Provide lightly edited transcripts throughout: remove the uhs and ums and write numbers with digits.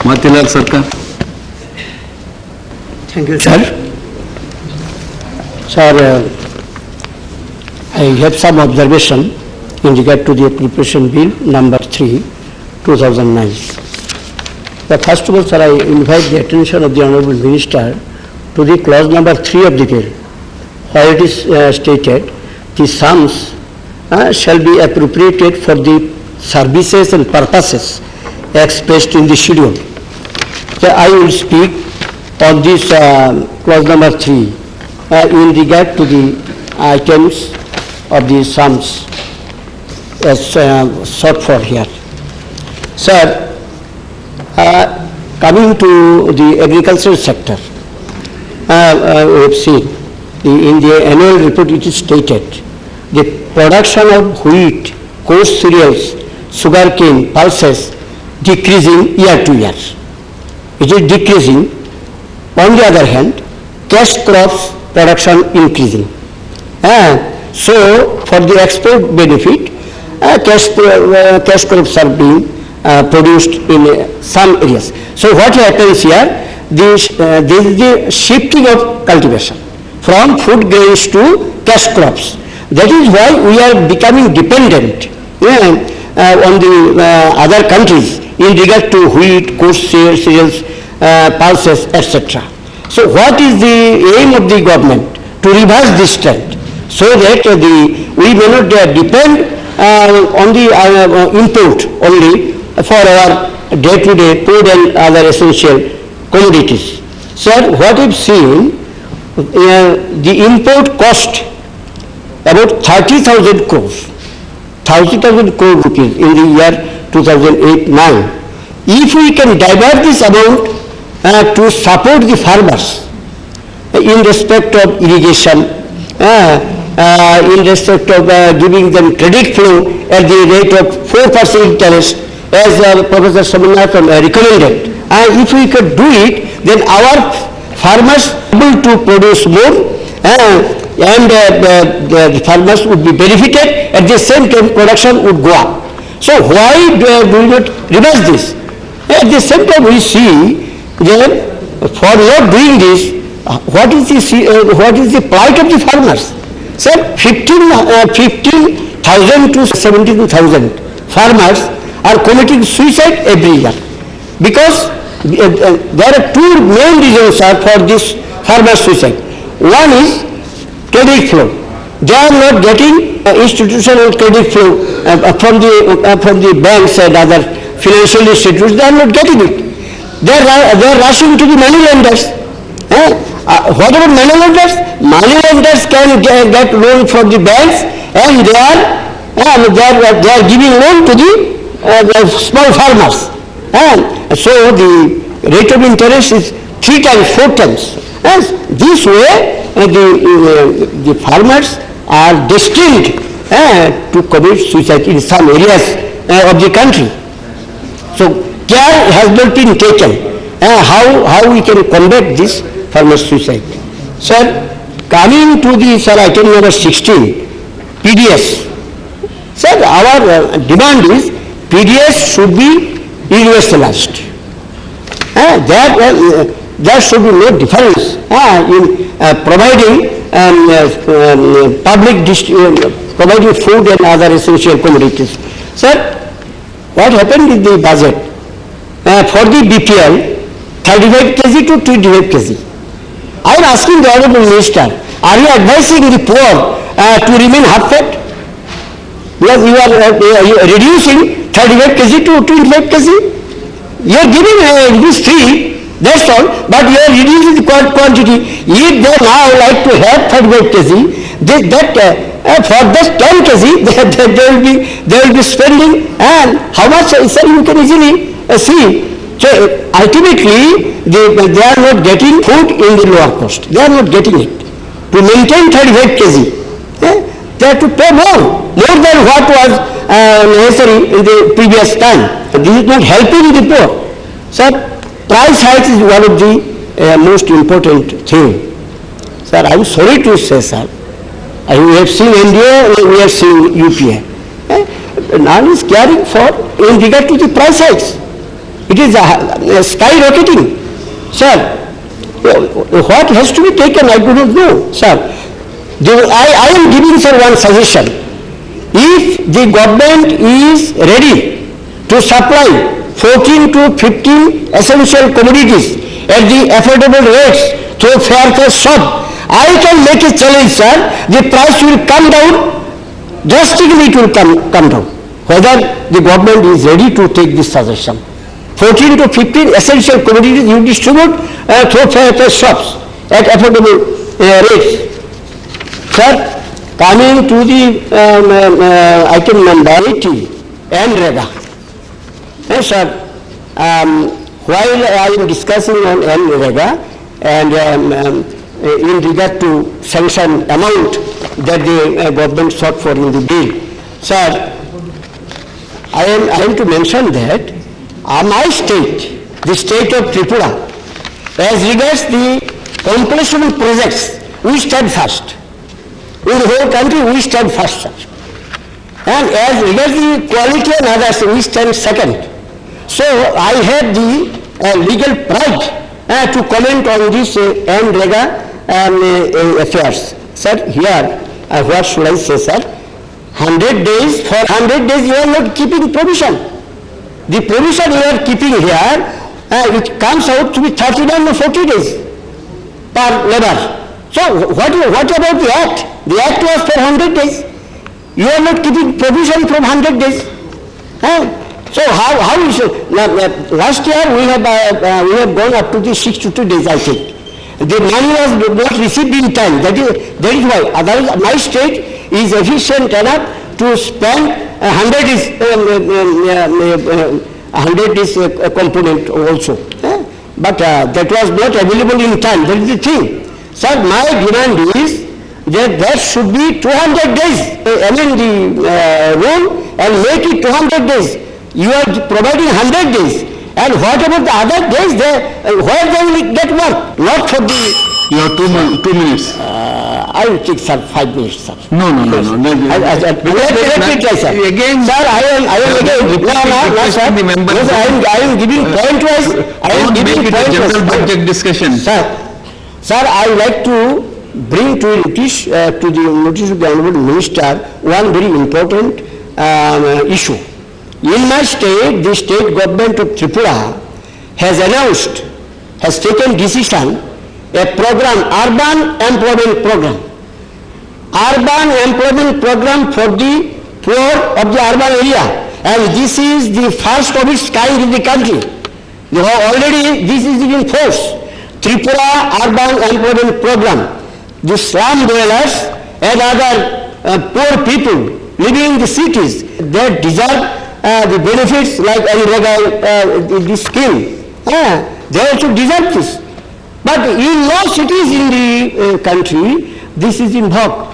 Matilal, Sarkar. Thank you, sir. Sir, I have some observation in regard to the Appropriation Bill number 3, 2009. But first of all, sir, I invite the attention of the Honourable Minister to the clause number 3 of the bill, where it is stated, the sums shall be appropriated for the services and purposes expressed in the schedule. So I will speak on this clause number 3 in regard to the items of the sums as sought for here. Sir, coming to the agricultural sector, we have seen in the annual report it is stated the production of wheat, coarse cereals, sugarcane, pulses decreasing year to year. It is decreasing. On the other hand, cash crops production increasing. So, for the export benefit, cash crops are being produced in some areas. So, what happens here? There is the shifting of cultivation from food grains to cash crops. That is why we are becoming dependent on the other countries in regard to wheat, coarse cereals, pulses, etc. So what is the aim of the government? To reverse this trend, so that we may not depend on the import only for our day-to-day food and other essential commodities. Sir, what we've seen, the import cost about 30,000 crores, 30,000 crore rupees in the year 2008-9. If we can divert this amount to support the farmers in respect of irrigation, in respect of giving them credit flow at the rate of 4% interest, as Professor Samanathan recommended. If we could do it, then our farmers will be able to produce more, and the farmers would be benefited. At the same time, production would go up. So why do we not reverse this? At the same time, we see that for not doing this, what is the plight of the farmers? Sir, 15,000 to 17,000 farmers are committing suicide every year, because there are two main reasons for this farmer suicide. One is credit flow. They are not getting institutional credit flow from the banks and other financial institutions. They are not getting it. They are rushing to the money lenders. What about money lenders? Money lenders can get loan from the banks, and they are giving loan to the small farmers. So the rate of interest is 3 times, 4 times. This way, the farmers are destined to commit suicide in some areas of the country. So care has not been taken. How we can combat this farmer suicide? Sir, coming to the item number 16, PDS. Sir, our demand is PDS should be universalized. There should be no difference in providing providing food and other essential commodities. Sir, what happened in the budget? For the BPL, 35 kg to 25 kg. I am asking the Honourable Minister, are you advising the poor to remain half-fat? Because you are reducing 35 kg to 25 kg. You are giving it is free, that's all, but you are reducing the quantity. If they now like to have 35 kg, for that 10 kg they will be spending, and how much, sir, you can easily see. So ultimately they are not getting food in the lower cost. They are not getting it. To maintain 35 kg, they have to pay more than what was necessary in the previous time. This is not helping the poor. Sir, price hike is one of the most important thing. Sir, I am sorry to say, sir, we have seen NDA, we have seen UPA. None is caring for in regard to the price hikes. It is skyrocketing. Sir, what has to be taken, I do not know, sir. I am giving, sir, one suggestion. If the government is ready to supply 14 to 15 essential commodities at the affordable rates through fair shop, I can make a challenge, sir. The price will come down, drastically it will come down. Whether the government is ready to take this suggestion. 14 to 15 essential commodities you distribute through fair shops at affordable rates. Sir, coming to the item number 80, NREGA. Yes, sir, while I am discussing on NREGA and in regard to sanction amount that the government sought for in the bill, sir, I am to mention that my state, the state of Tripura, as regards the completion of projects, we stand first. In the whole country, we stand first, sir. And as regards the quality and others, we stand second. So I have the legal pride to comment on this NREGA affairs. Sir, here, what should I say, sir? 100 days, for 100 days you are not keeping provision. The provision you are keeping here, it comes out to be 39 or 40 days per labor. So what about the Act? The Act was for 100 days. You are not keeping provision from 100 days. So how is it? Last year we have gone up to the 62 days, I think. The money was not received in time. That is why. Otherwise, my state is efficient enough to spend 100 is a component also. But that was not available in time. That is the thing. Sir, my demand is that there should be 200 days. Amend the rule and make it 200 days. You are providing 100 days. And what about the other days? Where they will get work? Not for the... You have 2 minutes. I will take, sir, 5 minutes, sir. No. Let me try, sir. Again, sir, I am again... No, sir. I am giving point-wise. I am giving point-wise. General budget discussion. Sir, I would like to bring to the notice of the Honorable Minister one very important issue. In my state, the state government of Tripura has taken decision, a program, urban employment program. Urban employment program for the poor of the urban area. And this is the first of its kind in the country. Already this is in force. Tripura Urban Employment Program. The slum dwellers and other poor people living in the cities, they deserve the benefits like this scheme. They also deserve this. But in most cities in the country, this is in vogue.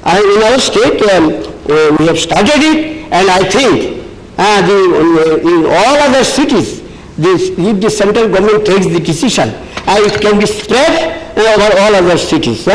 In our state, we have started it, and I think in all other cities, if the central government takes the decision, it can be spread over all other cities.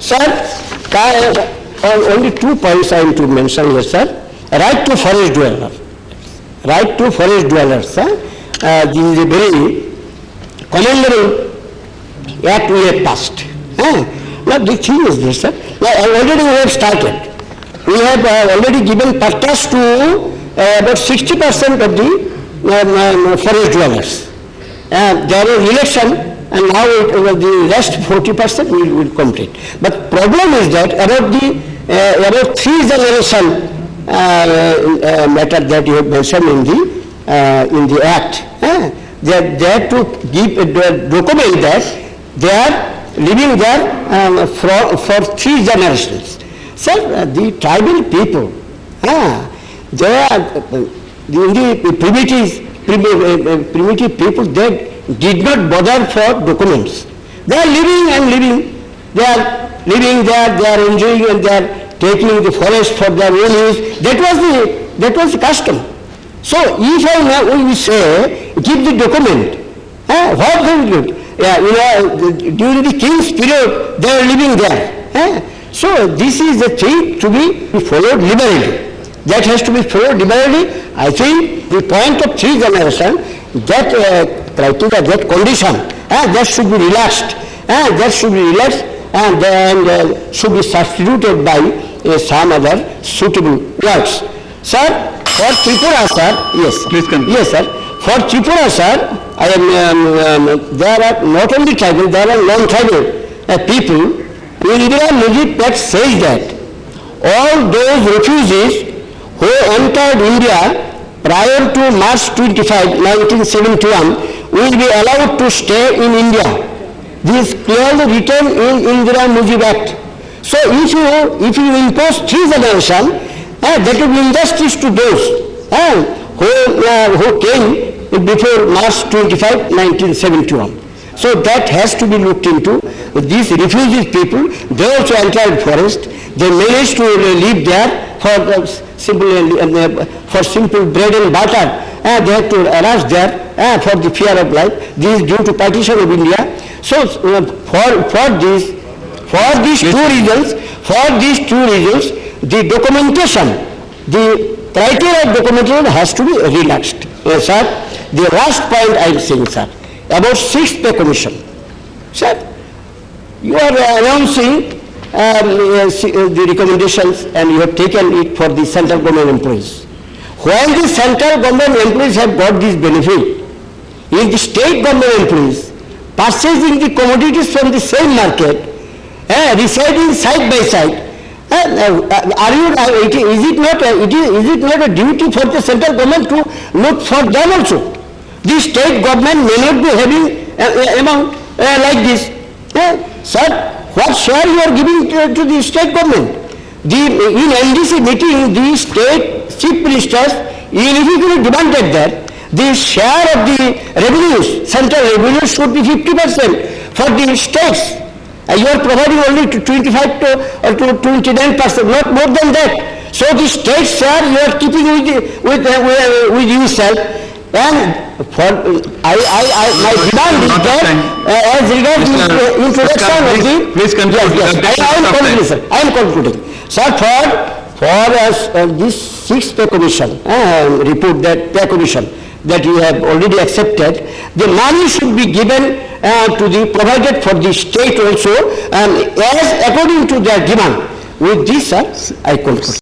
Sir, only 2 points I am to mention here, sir. Right to forest dweller. Right to forest dwellers. This is a very commendable act we have passed. Now the thing is this, sir. Already we have started. We have already given pattas to about 60% of the forest dwellers. There is election, and now the rest 40% will complete. But problem is that about 3 generation matter that you have mentioned in the act. They have to give a document that they are living there for 3 generations. Sir, the tribal people, they are the primitive people, they did not bother for documents. They are living and living. They are living there, they are enjoying, and they are taking the forest for their own use. That was the custom. So if we say, give the document, what they will do? During the king's period, they are living there. So this is the thing to be followed liberally. That has to be followed liberally. I think the point of 3 generations that criteria, that condition, that should be relaxed. That should be relaxed and then should be substituted by some other suitable words. Sir, for Tripura, sir, yes, sir. Please continue. Yes, sir. For Tripura, sir, there are not only tribal, there are non-tribal people. Indira Mujib Pact says that all those refugees who entered India prior to March 25, 1971 will be allowed to stay in India. This is clearly written in Indira Mujib Act. So if you impose three generations, that will be injustice to those who came before March 25, 1971. So that has to be looked into. These refugee people, they also entered forest. They managed to live there for simple bread and butter. They had to rush there for the fear of life. This is due to partition of India. So for these two reasons, the documentation, the criteria of documentation has to be relaxed. Sir, the last point I am saying, sir, about sixth pay commission. Sir, you are announcing the recommendations and you have taken it for the central government employees. When the central government employees have got this benefit, if the state government employees purchasing the commodities from the same market, residing side by side, is it not a duty for the central government to look for them also? The state government may not be having amount like this. Sir, what share you are giving to the state government? In NDC meeting, the state chief ministers unequivocally demanded that the share of the revenues, central revenues should be 50% for the states. You are providing only to 25 to 29%, not more than that. So the state share you are keeping with yourself. And for my demand is that as regards the introduction of the... Please conclude. Yes, I am concluding. Sir, for this sixth pay commission report, that pay commission that you have already accepted, the money should be given to the provided for the state also, as according to their demand. With this, sir, I conclude.